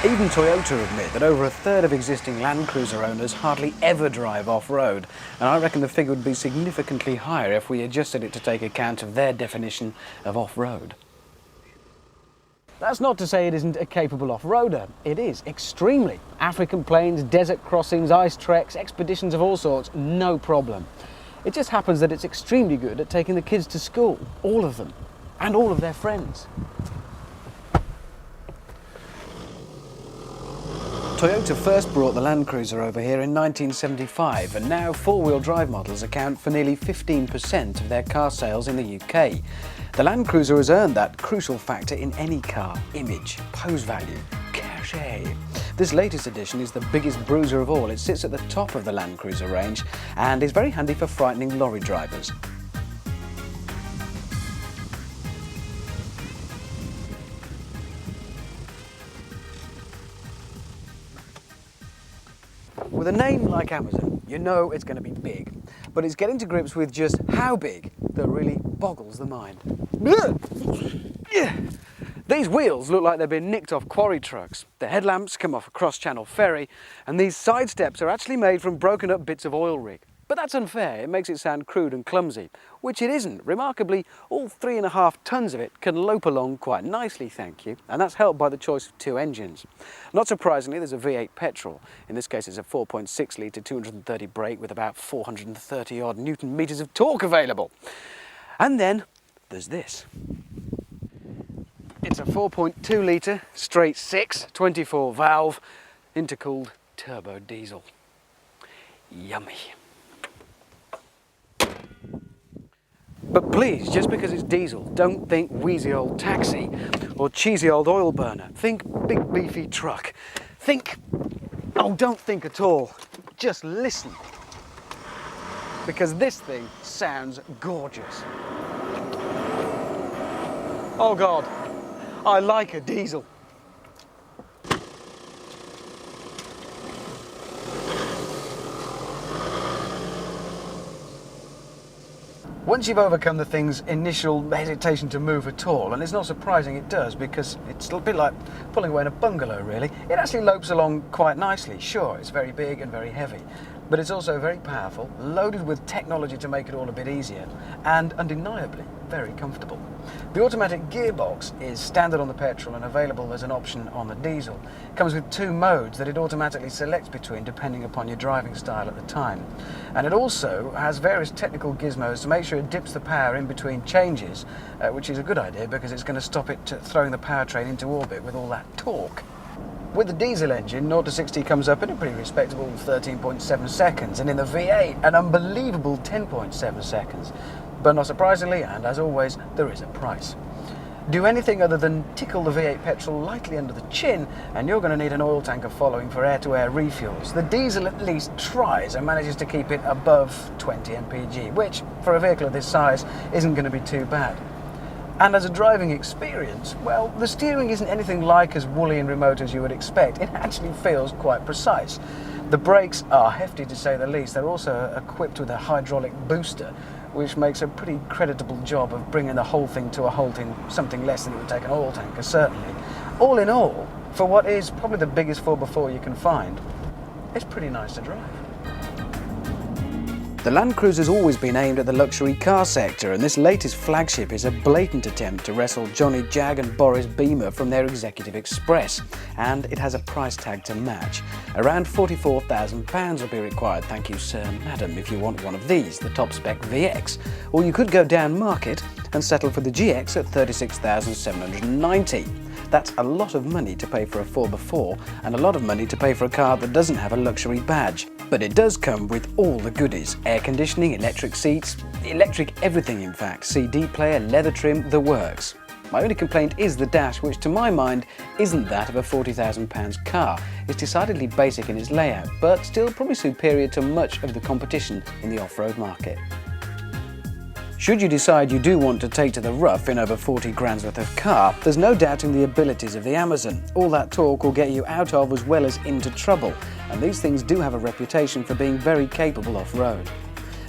Even Toyota admit that over a third of existing Land Cruiser owners hardly ever drive off-road, and I reckon the figure would be significantly higher if we adjusted it to take account of their definition of off-road. That's not to say it isn't a capable off-roader. It is, extremely. African plains, desert crossings, ice treks, expeditions of all sorts, no problem. It just happens that it's extremely good at taking the kids to school, all of them, and all of their friends. Toyota first brought the Land Cruiser over here in 1975, and now four-wheel drive models account for nearly 15% of their car sales in the UK. The Land Cruiser has earned that crucial factor in any car: image, pose value, cachet. This latest edition is the biggest bruiser of all. It sits at the top of the Land Cruiser range and is very handy for frightening lorry drivers. With a name like Amazon, you know it's going to be big, but it's getting to grips with just how big that really boggles the mind. These wheels look like they've been nicked off quarry trucks. The headlamps come off a cross-channel ferry, and these side steps are actually made from broken up bits of oil rig. But that's unfair. It makes it sound crude and clumsy, which it isn't. Remarkably, all 3.5 tons of it can lope along quite nicely, thank you, and that's helped by the choice of two engines. Not surprisingly, there's a V8 petrol. In this case, it's a 4.6 litre 230 brake with about 430 odd Newton meters of torque available. And then there's this. It's a 4.2 litre straight 6 24 valve intercooled turbo diesel. Yummy. But please, just because it's diesel, don't think wheezy old taxi or cheesy old oil burner. Think big beefy truck. Think, oh, don't think at all. Just listen. Because this thing sounds gorgeous. Oh God, I like a diesel. Once you've overcome the thing's initial hesitation to move at all, and it's not surprising it does, because it's a bit like pulling away in a bungalow really, it actually lopes along quite nicely. Sure, it's very big and very heavy, but it's also very powerful, loaded with technology to make it all a bit easier, and undeniably very comfortable. The automatic gearbox is standard on the petrol and available as an option on the diesel. It comes with two modes that it automatically selects between depending upon your driving style at the time. And it also has various technical gizmos to make sure it dips the power in between changes, which is a good idea because it's going to stop it throwing the powertrain into orbit with all that torque. With the diesel engine, 0 to 60 comes up in a pretty respectable 13.7 seconds, and in the V8, an unbelievable 10.7 seconds. But not surprisingly, and as always, there is a price. Do anything other than tickle the V8 petrol lightly under the chin, and you're going to need an oil tanker following for air-to-air refuels. The diesel at least tries and manages to keep it above 20 mpg, which, for a vehicle of this size, isn't going to be too bad. And as a driving experience, well, the steering isn't anything like as woolly and remote as you would expect. It actually feels quite precise. The brakes are hefty to say the least. They're also equipped with a hydraulic booster, which makes a pretty creditable job of bringing the whole thing to a halt in something less than it would take an oil tanker, certainly. All in all, for what is probably the biggest 4x4 you can find, it's pretty nice to drive. The Land Cruiser's always been aimed at the luxury car sector, and this latest flagship is a blatant attempt to wrestle Johnny Jag and Boris Beamer from their Executive Express, and it has a price tag to match. Around £44,000 will be required, thank you sir and madam, if you want one of these, the top spec VX, or you could go down market and settle for the GX at £36,790. That's a lot of money to pay for a 4x4 and a lot of money to pay for a car that doesn't have a luxury badge. But it does come with all the goodies: air conditioning, electric seats, electric everything in fact, CD player, leather trim, the works. My only complaint is the dash, which to my mind isn't that of a £40,000 car. It's decidedly basic in its layout, but still probably superior to much of the competition in the off-road market. Should you decide you do want to take to the rough in over 40 grand's worth of car, there's no doubting the abilities of the Amazon. All that torque will get you out of as well as into trouble, and these things do have a reputation for being very capable off-road.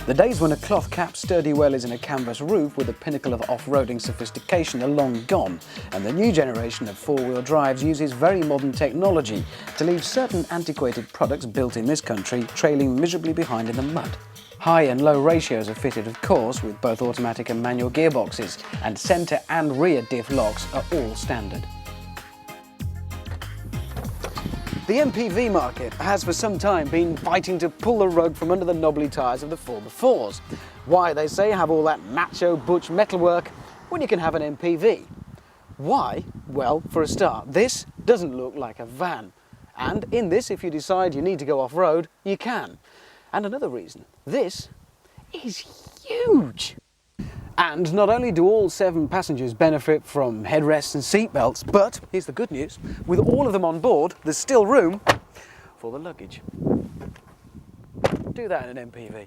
The days when a cloth-capped sturdy well is in a canvas roof with a pinnacle of off-roading sophistication are long gone, and the new generation of four-wheel drives uses very modern technology to leave certain antiquated products built in this country trailing miserably behind in the mud. High and low ratios are fitted, of course, with both automatic and manual gearboxes, and centre and rear diff locks are all standard. The MPV market has for some time been fighting to pull the rug from under the knobbly tyres of the 4x4s. Why, they say, have all that macho butch metalwork when you can have an MPV? Why? Well, for a start, this doesn't look like a van. And in this, if you decide you need to go off-road, you can. And another reason, this is huge. And not only do all 7 passengers benefit from headrests and seatbelts, but here's the good news, with all of them on board, there's still room for the luggage. Do that in an MPV.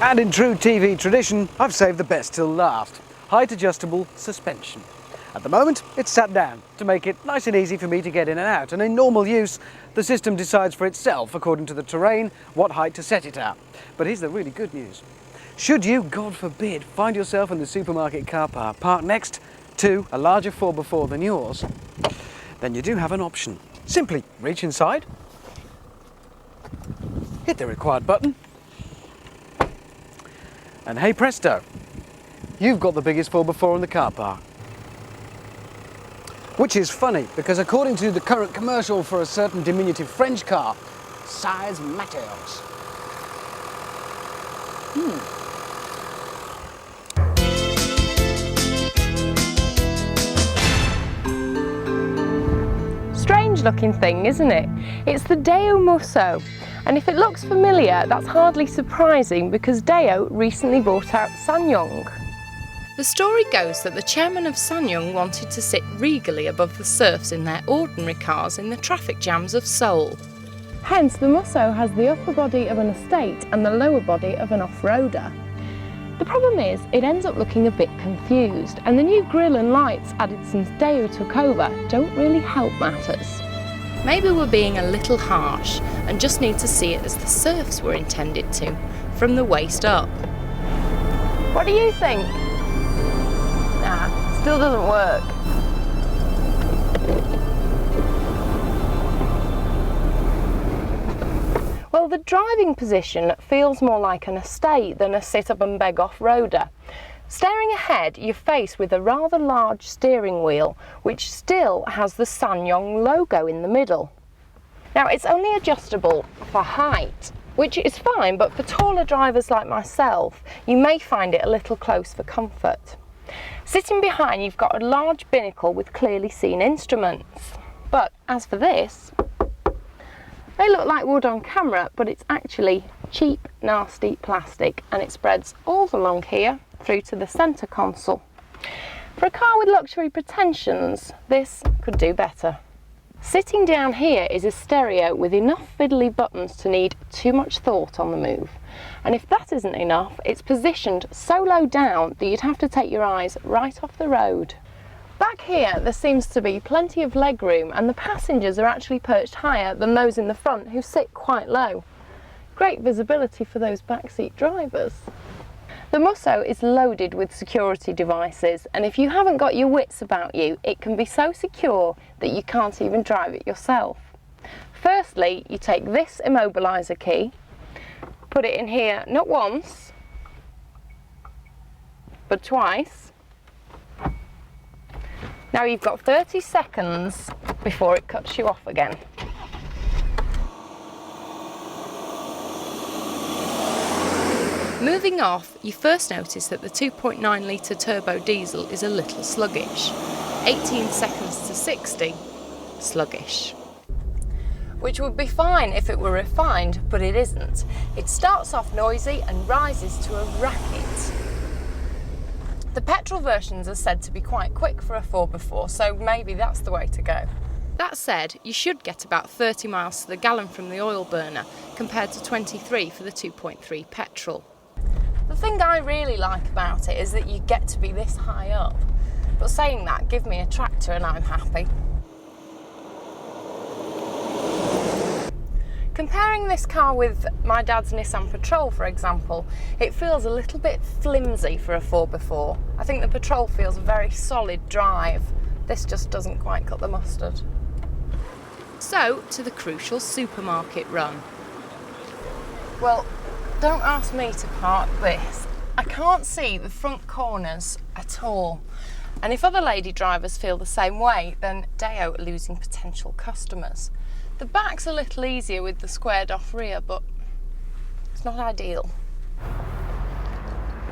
And in true TV tradition, I've saved the best till last. Height adjustable suspension. At the moment, it's sat down to make it nice and easy for me to get in and out, and in normal use, the system decides for itself, according to the terrain, what height to set it at. But here's the really good news. Should you, God forbid, find yourself in the supermarket car park parked next to a larger 4x4 than yours, then you do have an option. Simply reach inside, hit the required button, and hey presto, you've got the biggest 4x4 in the car park. Which is funny, because according to the current commercial for a certain diminutive French car, size matters. Strange looking thing, isn't it? It's the Daewoo Mousso, and if it looks familiar, that's hardly surprising because Daewoo recently bought out Sunyoung. The story goes that the chairman of Sunyoung wanted to sit regally above the serfs in their ordinary cars in the traffic jams of Seoul. Hence, the Mousso has the upper body of an estate and the lower body of an off-roader. The problem is, it ends up looking a bit confused, and the new grille and lights added since Daewoo took over don't really help matters. Maybe we're being a little harsh and just need to see it as the serfs were intended to, from the waist up. What do you think? Nah, still doesn't work. Well, the driving position feels more like an estate than a sit-up-and-beg off-roader. Staring ahead, you're faced with a rather large steering wheel, which still has the Sunyoung logo in the middle. Now, it's only adjustable for height, which is fine, but for taller drivers like myself, you may find it a little close for comfort. Sitting behind, you've got a large binnacle with clearly seen instruments. But as for this, they look like wood on camera, but it's actually cheap, nasty plastic, and it spreads all along here through to the centre console. For a car with luxury pretensions, this could do better. Sitting down here is a stereo with enough fiddly buttons to need too much thought on the move. And if that isn't enough, it's positioned so low down that you'd have to take your eyes right off the road. Back here, there seems to be plenty of leg room, and the passengers are actually perched higher than those in the front who sit quite low. Great visibility for those backseat drivers. The Mousso is loaded with security devices, and if you haven't got your wits about you, it can be so secure that you can't even drive it yourself. Firstly, you take this immobiliser key, put it in here not once, but twice. Now you've got 30 seconds before it cuts you off again. Moving off, you first notice that the 2.9 litre turbo diesel is a little sluggish. 18 seconds to 60, sluggish. Which would be fine if it were refined, but it isn't. It starts off noisy and rises to a racket. The petrol versions are said to be quite quick for a 4x4, so maybe that's the way to go. That said, you should get about 30 miles to the gallon from the oil burner, compared to 23 for the 2.3 petrol. The thing I really like about it is that you get to be this high up. But saying that, give me a tractor and I'm happy. Comparing this car with my dad's Nissan Patrol, for example, it feels a little bit flimsy for a 4x4. I think the Patrol feels a very solid drive. This just doesn't quite cut the mustard. So, to the crucial supermarket run. Well, don't ask me to park this. I can't see the front corners at all. And if other lady drivers feel the same way, then Daewoo are losing potential customers. The back's a little easier with the squared off rear, but it's not ideal.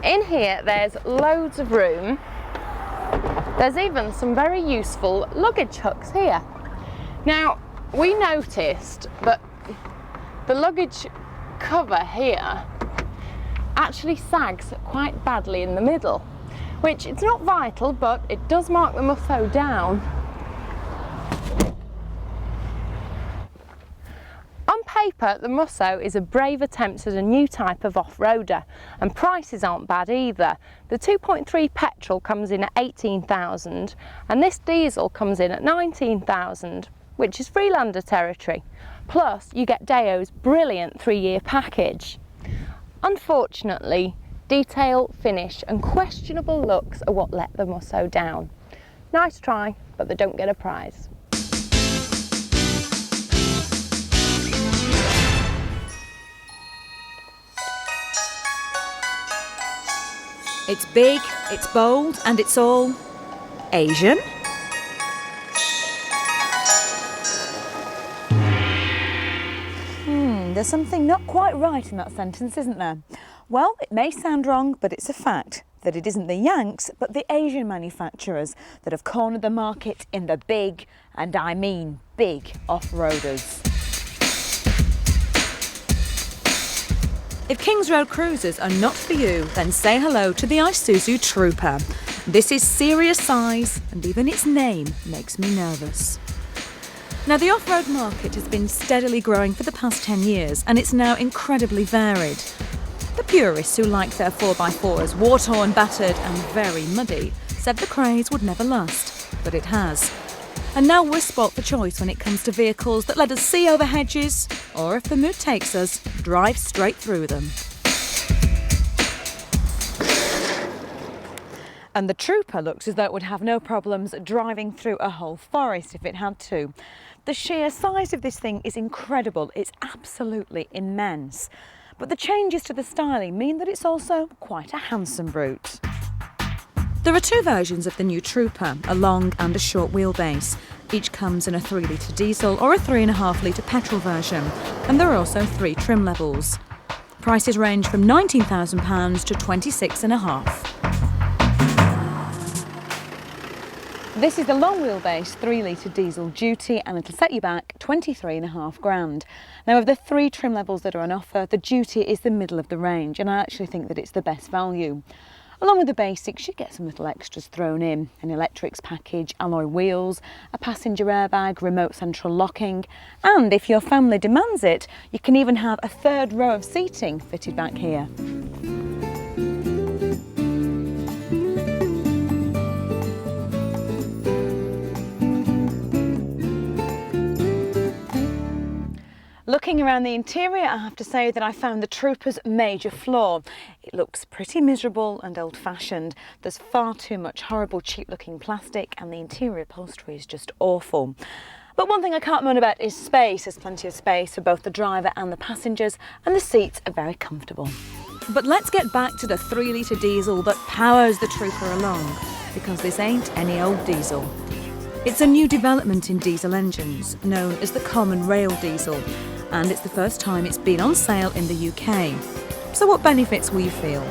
In here, there's loads of room. There's even some very useful luggage hooks here. Now, we noticed that the luggage cover here actually sags quite badly in the middle, which it's not vital, but it does mark the Mousso down. On paper, the Mousso is a brave attempt at a new type of off-roader, and prices aren't bad either. The 2.3 petrol comes in at 18,000 and this diesel comes in at 19,000, which is Freelander territory. Plus, you get Daewoo's brilliant 3-year package. Unfortunately, detail, finish and questionable looks are what let the Mousso down. Nice try, but they don't get a prize. It's big, it's bold, and it's all Asian. There's something not quite right in that sentence, isn't there? Well, it may sound wrong, but it's a fact that it isn't the Yanks, but the Asian manufacturers that have cornered the market in the big, and I mean big, off-roaders. If Kings Road cruisers are not for you, then say hello to the Isuzu Trooper. This is serious size, and even its name makes me nervous. Now, the off-road market has been steadily growing for the past 10 years, and it's now incredibly varied. The purists who like their 4x4s war-torn, battered and very muddy said the craze would never last, but it has. And now we're spoilt for choice when it comes to vehicles that let us see over hedges, or if the mood takes us, drive straight through them. And the Trooper looks as though it would have no problems driving through a whole forest if it had to. The sheer size of this thing is incredible, it's absolutely immense. But the changes to the styling mean that it's also quite a handsome brute. There are two versions of the new Trooper, a long and a short wheelbase. Each comes in a 3-litre diesel or a 3.5-litre petrol version, and there are also 3 trim levels. Prices range from £19,000 to £26,500. This is the long wheelbase 3-litre diesel duty, and it'll set you back £23,500. Now, of the 3 trim levels that are on offer, the duty is the middle of the range, and I actually think that it's the best value. Along with the basics, you get some little extras thrown in: an electrics package, alloy wheels, a passenger airbag, remote central locking, and if your family demands it, you can even have a 3rd row of seating fitted back here. Looking around the interior, I have to say that I found the Trooper's major flaw. It looks pretty miserable and old-fashioned. There's far too much horrible, cheap-looking plastic, and the interior upholstery is just awful. But one thing I can't moan about is space. There's plenty of space for both the driver and the passengers, and the seats are very comfortable. But let's get back to the 3-litre diesel that powers the Trooper along, because this ain't any old diesel. It's a new development in diesel engines, known as the common rail diesel, and it's the first time it's been on sale in the UK. So what benefits will you feel?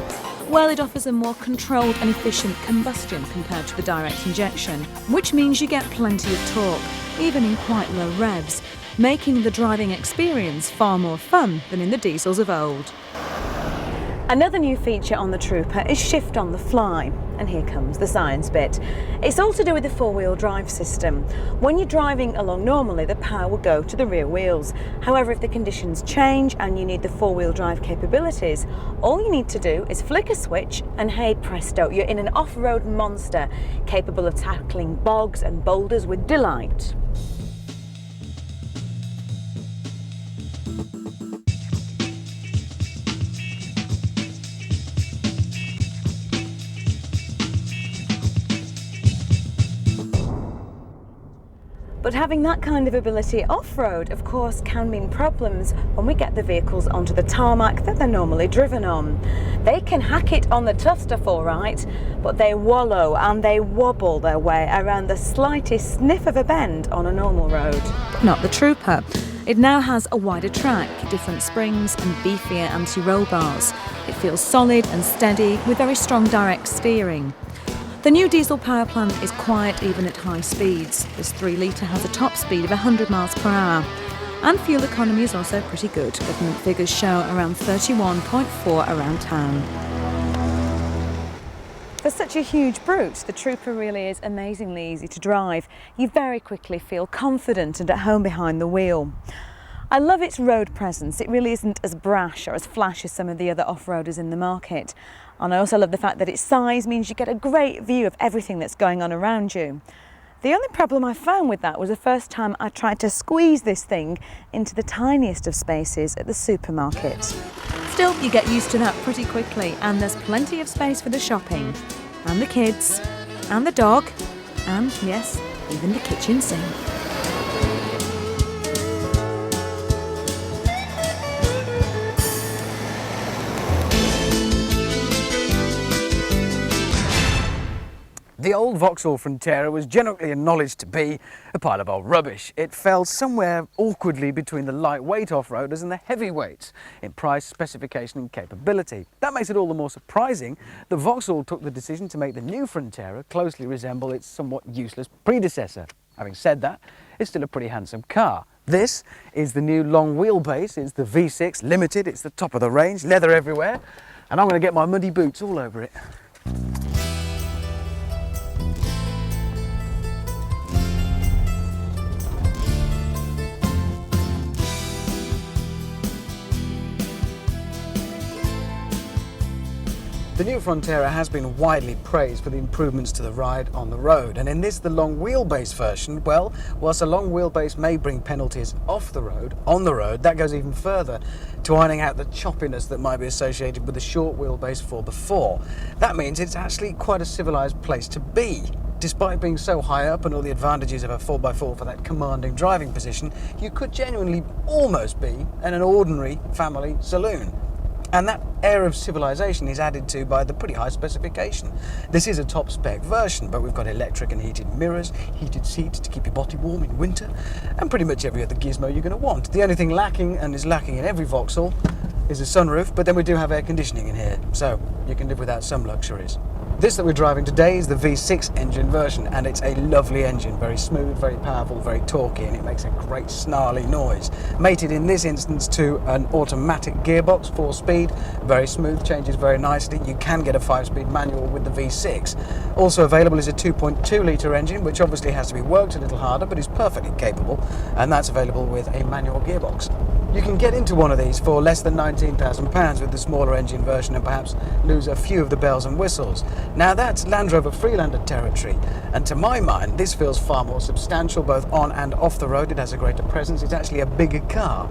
Well, it offers a more controlled and efficient combustion compared to the direct injection, which means you get plenty of torque, even in quite low revs, making the driving experience far more fun than in the diesels of old. Another new feature on the Trooper is shift on the fly, and here comes the science bit. It's all to do with the four-wheel drive system. When you're driving along normally, the power will go to the rear wheels. However, if the conditions change and you need the four-wheel drive capabilities, all you need to do is flick a switch and hey presto, you're in an off-road monster capable of tackling bogs and boulders with delight. But having that kind of ability off-road, of course, can mean problems when we get the vehicles onto the tarmac that they're normally driven on. They can hack it on the tough stuff all right, but they wallow and they wobble their way around the slightest sniff of a bend on a normal road. But not the Trooper. It now has a wider track, different springs and beefier anti-roll bars. It feels solid and steady with very strong direct steering. The new diesel power plant is quiet even at high speeds. This 3 litre has a top speed of 100 miles per hour. And fuel economy is also pretty good. Government figures show around 31.4 around town. For such a huge brute, the Trooper really is amazingly easy to drive. You very quickly feel confident and at home behind the wheel. I love its road presence. It really isn't as brash or as flash as some of the other off-roaders in the market. And I also love the fact that its size means you get a great view of everything that's going on around you. The only problem I found with that was the first time I tried to squeeze this thing into the tiniest of spaces at the supermarket. Still, you get used to that pretty quickly, and there's plenty of space for the shopping, and the kids, and the dog, and yes, even the kitchen sink. The old Vauxhall Frontera was generally acknowledged to be a pile of old rubbish. It fell somewhere awkwardly between the lightweight off-roaders and the heavyweights in price, specification and capability. That makes it all the more surprising that Vauxhall took the decision to make the new Frontera closely resemble its somewhat useless predecessor. Having said that, it's still a pretty handsome car. This is the new long wheelbase. It's the V6 Limited. It's the top of the range, leather everywhere, and I'm going to get my muddy boots all over it. The new Frontera has been widely praised for the improvements to the ride on the road, and in this, the long wheelbase version, well, whilst a long wheelbase may bring penalties off the road, on the road, that goes even further to ironing out the choppiness that might be associated with the short wheelbase 4x4. That means it's actually quite a civilised place to be. Despite being so high up and all the advantages of a 4x4 for that commanding driving position, you could genuinely almost be in an ordinary family saloon. And that air of civilization is added to by the pretty high specification. This is a top spec version, but we've got electric and heated mirrors, heated seats to keep your body warm in winter, and pretty much every other gizmo you're going to want. The only thing lacking, and is lacking in every Vauxhall, is a sunroof, but then we do have air conditioning in here, so you can live without some luxuries. This that we're driving today is the V6 engine version, and it's a lovely engine, very smooth, very powerful, very torquey, and it makes a great snarly noise. Mated in this instance to an automatic gearbox, 4-speed, very smooth, changes very nicely. You can get a 5-speed manual with the V6. Also available is a 2.2 litre engine, which obviously has to be worked a little harder, but is perfectly capable, and that's available with a manual gearbox. You can get into one of these for less than £19,000 with the smaller engine version and perhaps lose a few of the bells and whistles. Now that's Land Rover Freelander territory, and to my mind this feels far more substantial both on and off the road. It has a greater presence, it's actually a bigger car.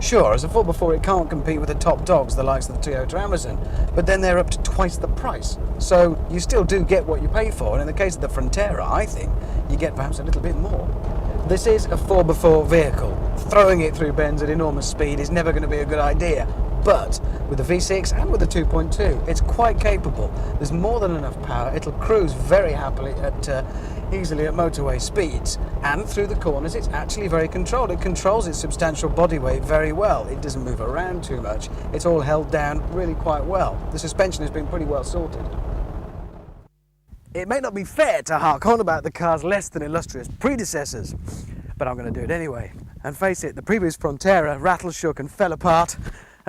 Sure, as a 4x4 it can't compete with the top dogs, the likes of the Toyota Amazon, but then they're up to twice the price. So you still do get what you pay for, and in the case of the Frontera, I think you get perhaps a little bit more. This is a 4x4 vehicle. Throwing it through bends at enormous speed is never going to be a good idea. But with the V6 and with the 2.2, it's quite capable. There's more than enough power. It'll cruise very happily easily at motorway speeds. And through the corners, it's actually very controlled. It controls its substantial body weight very well. It doesn't move around too much. It's all held down really quite well. The suspension has been pretty well sorted. It may not be fair to hark on about the car's less than illustrious predecessors, but I'm going to do it anyway. And face it, the previous Frontera rattled, shook and fell apart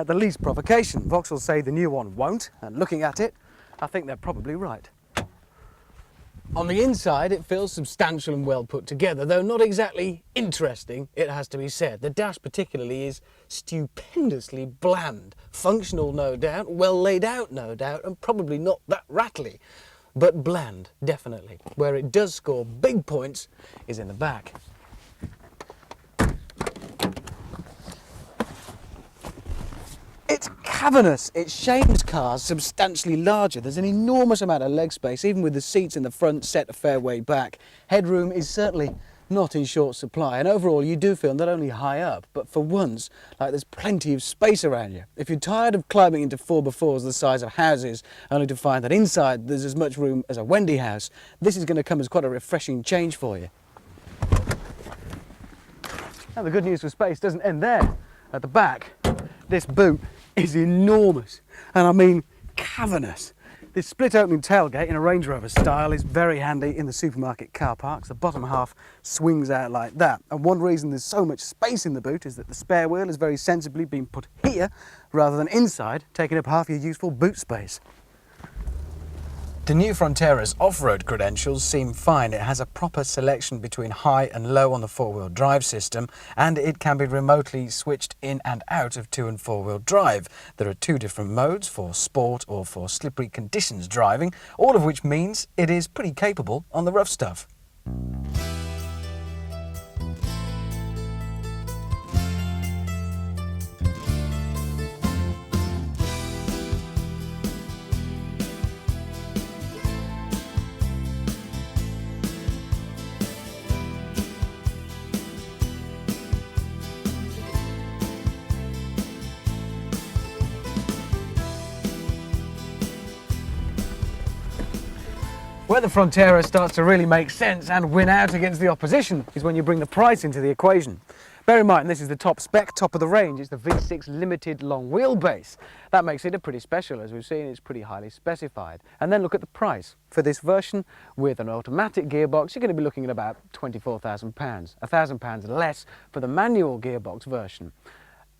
at the least provocation. Vauxhall say the new one won't, and looking at it, I think they're probably right. On the inside, it feels substantial and well put together, though not exactly interesting, it has to be said. The dash particularly is stupendously bland. Functional, no doubt, well laid out, no doubt, and probably not that rattly. But bland, definitely. Where it does score big points is in the back. It's cavernous. It shames cars substantially larger. There's an enormous amount of leg space, even with the seats in the front set a fair way back. Headroom is certainly not in short supply, and overall you do feel not only high up, but for once, like there's plenty of space around you. If you're tired of climbing into 4x4s the size of houses, only to find that inside there's as much room as a Wendy house, this is going to come as quite a refreshing change for you. Now the good news for space doesn't end there. At the back, this boot is enormous, and I mean cavernous. This split opening tailgate in a Range Rover style is very handy in the supermarket car parks. The bottom half swings out like that, and one reason there's so much space in the boot is that the spare wheel has very sensibly been put here rather than inside, taking up half your useful boot space. The new Frontera's off-road credentials seem fine. It has a proper selection between high and low on the four-wheel drive system, and it can be remotely switched in and out of 2- and 4-wheel drive. There are 2 different modes, for sport or for slippery conditions driving, all of which means it is pretty capable on the rough stuff. Where the Frontera starts to really make sense and win out against the opposition is when you bring the price into the equation. Bear in mind, this is the top spec, top of the range. It's the V6 limited long wheelbase. That makes it a pretty special. As we've seen, it's pretty highly specified. And then look at the price. For this version with an automatic gearbox, you're going to be looking at about £24,000, £1,000 less for the manual gearbox version.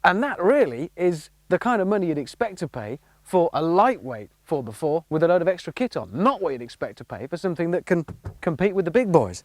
And that really is the kind of money you'd expect to pay for a lightweight 4x4 with a load of extra kit on. Not what you'd expect to pay for something that can compete with the big boys.